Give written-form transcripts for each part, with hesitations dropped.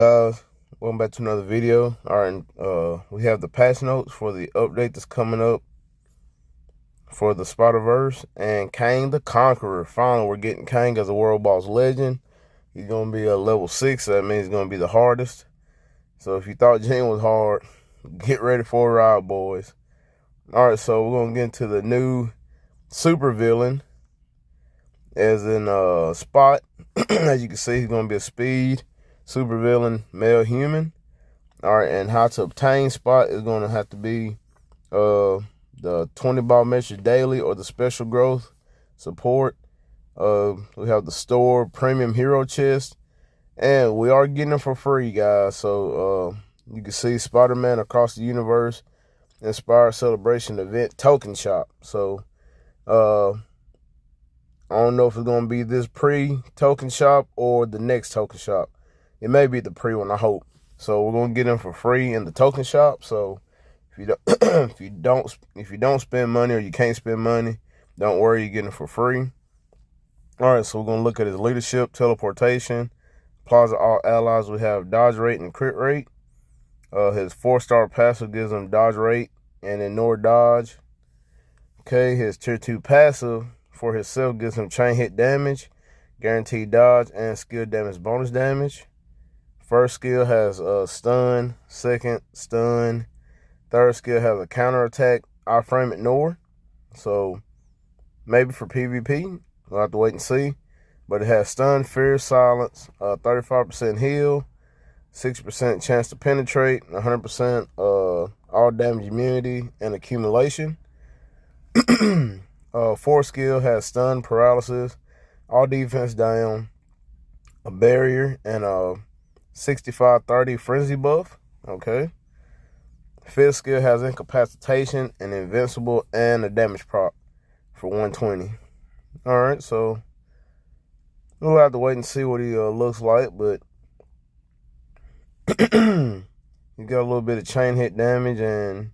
Guys, welcome back to another video. Alright, we have the patch notes for the update that's coming up for the Spiderverse and Kang the Conqueror. Finally, we're getting Kang as a World Boss Legend. He's gonna be a level 6, so that means he's gonna be the hardest. So if you thought Jane was hard, get ready for a ride, boys. Alright, so we're gonna get into the new super villain, as in Spot. As you can see, he's gonna be a speed supervillain male human. All right, and how to obtain Spot is going to have to be the 20 ball measure daily or the special growth support. We have the store premium hero chest, and we are getting them for free, guys. So you can see Spider-Man across the universe inspired celebration event token shop. So I don't know if it's going to be this pre-token shop or the next token shop. It may be the pre one, I hope. So we're gonna get them for free in the token shop. So if you don't if you don't spend money or you can't spend money, don't worry, you're getting it for free. All right, so we're gonna look at his leadership, teleportation, applies to all allies. We have dodge rate and crit rate. His 4-star passive gives him dodge rate and ignore dodge. Okay, his tier 2 passive for himself gives him chain hit damage, guaranteed dodge, and skill damage bonus damage. First skill has stun, second stun, third skill has a counter attack, iframe ignore. So maybe for PvP, we'll have to wait and see. But it has stun, fear, silence, 35% heal, 6% chance to penetrate, 100% all damage immunity and accumulation. 4th skill has stun, paralysis, all defense down, a barrier, and 65-30 frenzy buff. Okay. 5th skill has incapacitation and invincible and a damage prop for 120. All right, so we'll have to wait and see what he looks like, but you got a little bit of chain hit damage, and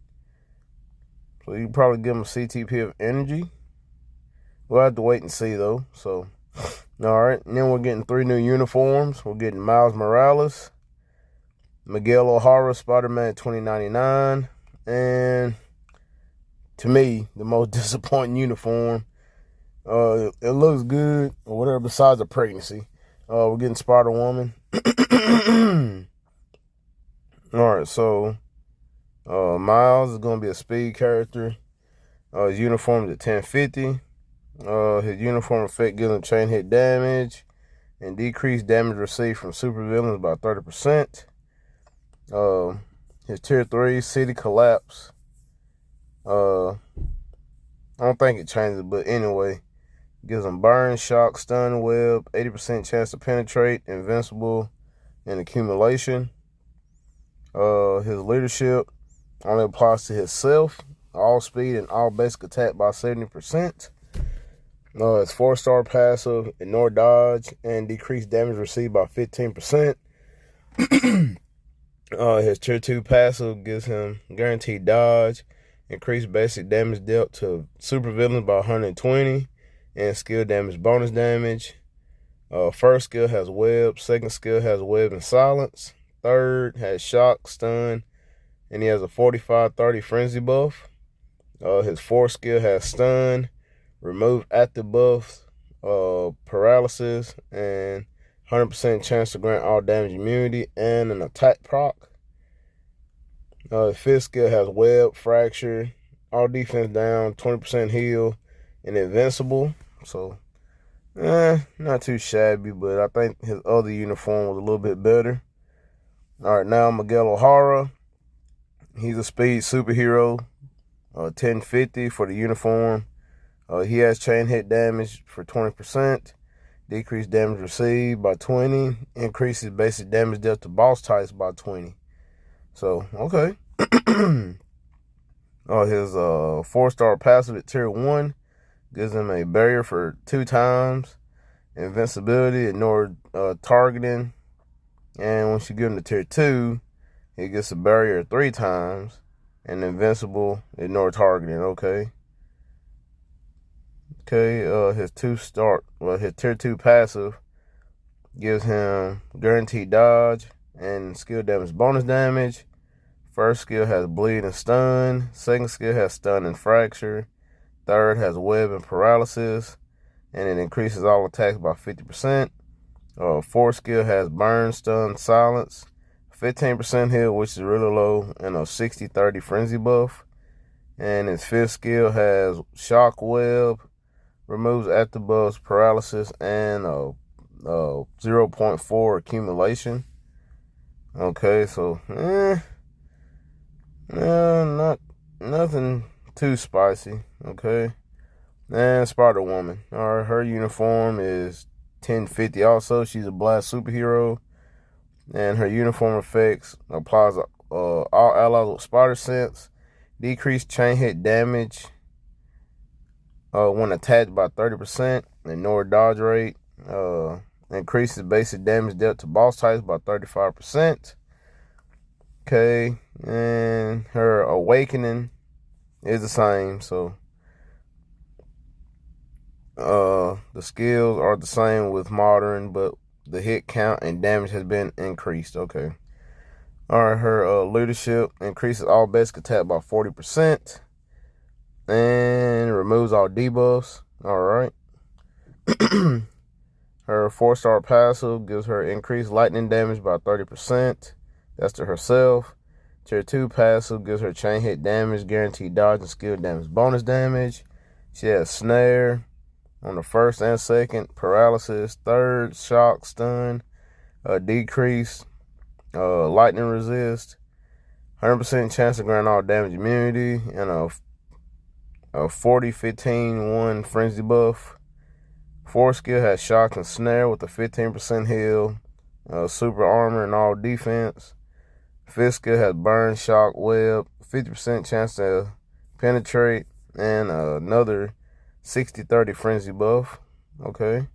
so you probably give him a CTP of energy. We'll have to wait and see though. So all right, and then we're getting 3 new uniforms. We're getting Miles Morales, Miguel O'Hara, Spider-Man 2099, and to me, the most disappointing uniform. It looks good or whatever besides the pregnancy. We're getting Spider-Woman. All right, so Miles is going to be a speed character. His uniform is at 1050. His uniform effect gives him chain hit damage and decreased damage received from supervillains by 30%. His tier 3 city collapse. I don't think it changes, but anyway, gives him burn, shock, stun, web, 80% chance to penetrate, invincible, and accumulation. His leadership only applies to himself, all speed and all basic attack by 70%. His 4-star passive, ignore dodge, and decrease damage received by 15%. His tier 2 passive gives him guaranteed dodge, increased basic damage dealt to supervillains by 120, and skill damage bonus damage. First skill has web, second skill has web and silence, third has shock, stun, and he has a 45-30 frenzy buff. His 4th skill has stun, remove active buffs, paralysis, and 100% chance to grant all damage immunity and an attack proc. His 5th skill has web, fracture, all defense down, 20% heal, and invincible. So, not too shabby, but I think his other uniform was a little bit better. All right, now Miguel O'Hara. He's a speed superhero, 1050 for the uniform. He has chain hit damage for 20%, decreased damage received by 20, increases basic damage dealt to boss types by 20. So, okay. His 4-star passive at tier 1 gives him a barrier for 2 times, invincibility, ignore targeting, and once you give him to tier 2, he gets a barrier 3 times, and invincible, ignore targeting. Okay. His his tier 2 passive gives him guaranteed dodge and skill damage bonus damage. First skill has bleed and stun. Second skill has stun and fracture. Third has web and paralysis, and it increases all attacks by 50%. Fourth skill has burn, stun, silence. 15% heal, which is really low, and a 60-30 frenzy buff. And its fifth skill has shock web, removes active buffs, paralysis, and 0.4 accumulation. Okay, so nothing too spicy. Okay, and Spider-Woman. All right, her uniform is 1050. Also, she's a blast superhero, and her uniform effects applies all allies with spider sense, decreased chain hit damage when attacked by 30%, ignore dodge rate, increases basic damage dealt to boss types by 35%. Okay, and her awakening is the same, so the skills are the same with modern, but the hit count and damage has been increased. Okay. Alright, her leadership increases all basic attack by 40% and removes all debuffs. Alright. Her 4-star passive gives her increased lightning damage by 30%. That's to herself. Tier 2 passive gives her chain hit damage, guaranteed dodge, and skill damage bonus damage. She has snare on the first and second, paralysis, third, shock, stun, decrease, lightning resist, 100% chance to grant all damage immunity, and a 40-15-1 frenzy buff. Fourth skill has shock and snare with a 15% heal, super armor, and all defense. Fifth skill has burn, shock, web, 50% chance to penetrate, and another 60-30 frenzy buff. Okay.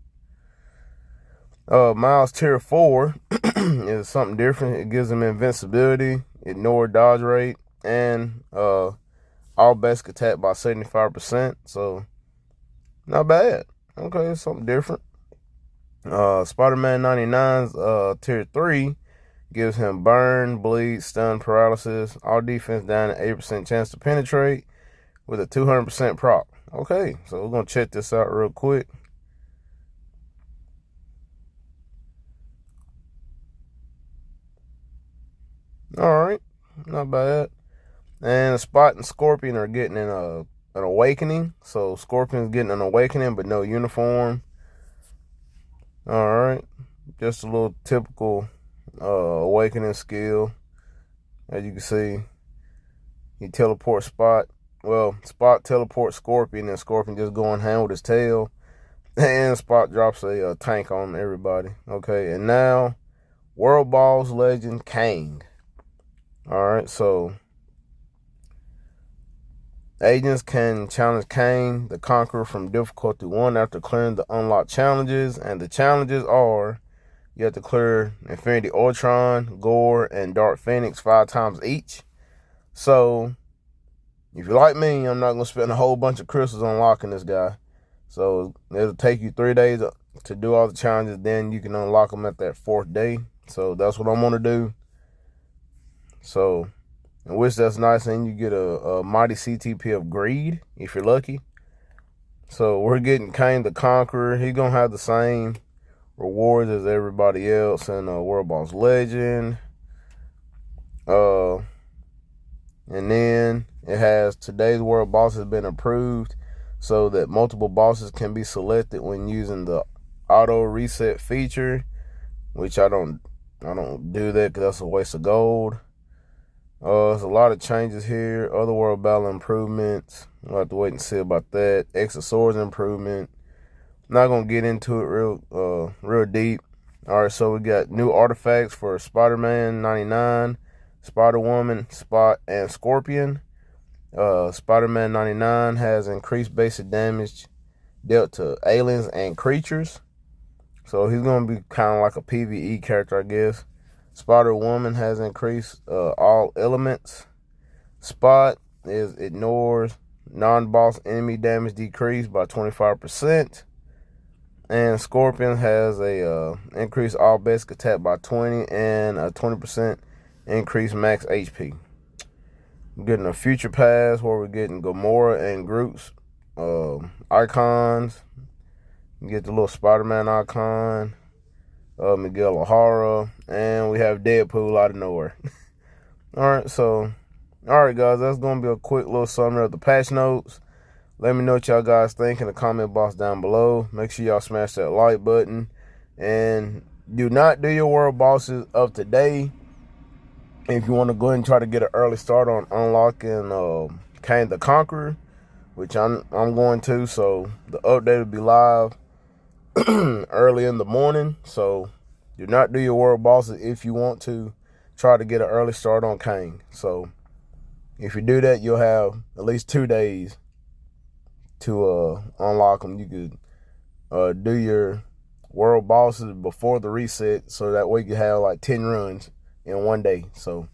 Miles tier 4 is something different. It gives him invincibility, ignore dodge rate, and all basic attack by 75%. So not bad. Okay, something different. Spider-Man 99's tier 3 gives him burn, bleed, stun, paralysis, all defense down, and 80% chance to penetrate with a 200% proc. Okay, so we're gonna check this out real quick. All right, not bad. And Spot and Scorpion are getting an awakening. So Scorpion's getting an awakening, but no uniform. All right, just a little typical awakening skill. As you can see, he teleports Spot. Well, Spot teleports Scorpion, and Scorpion just going hand with his tail. And Spot drops a tank on everybody. Okay, and now World Boss legend Kang. Alright, so agents can challenge Kang the Conqueror from difficulty 1 after clearing the unlocked challenges. And the challenges are, you have to clear Infinity Ultron, Gore, and Dark Phoenix 5 times each. So if you're like me, I'm not going to spend a whole bunch of crystals unlocking this guy. So it'll take you 3 days to do all the challenges. Then you can unlock them at that 4th day. So that's what I'm going to do. So, in which that's nice. And you get a mighty CTP of Greed, if you're lucky. So we're getting Kang the Conqueror. He's going to have the same rewards as everybody else in World Boss Legend. And then it has today's World Boss has been approved so that multiple bosses can be selected when using the auto reset feature, which I don't do that because that's a waste of gold. There's a lot of changes here. Other world battle improvements. We'll have to wait and see about that. Extra swords improvement. Not gonna get into it real deep. All right, so we got new artifacts for Spider-Man 99, Spider-Woman, Spot, and Scorpion. Spider-Man 99 has increased basic damage dealt to aliens and creatures. So he's gonna be kind of like a PvE character, I guess. Spider-Woman has increased all elements. Spot ignores non-boss enemy damage decreased by 25%. And Scorpion has a increased all basic attack by 20 and a 20% increased max HP. We're getting a future pass where we're getting Gamora and Groot's icons. You get the little Spider-Man icon, Miguel O'Hara, and we have Deadpool out of nowhere. Alright, guys, that's going to be a quick little summary of the patch notes. Let me know what y'all guys think in the comment box down below. Make sure y'all smash that like button. And do not do your world bosses of today. If you want to go ahead and try to get an early start on unlocking Kang the Conqueror, which I'm going to. So the update will be live early in the morning. So do not do your world bosses if you want to try to get an early start on Kang. So if you do that, you'll have at least 2 days to unlock them. You could do your world bosses before the reset, so that way you can have like 10 runs in 1 day. So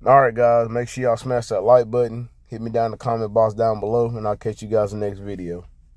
alright guys, make sure y'all smash that like button, hit me down in the comment box down below, and I'll catch you guys in the next video.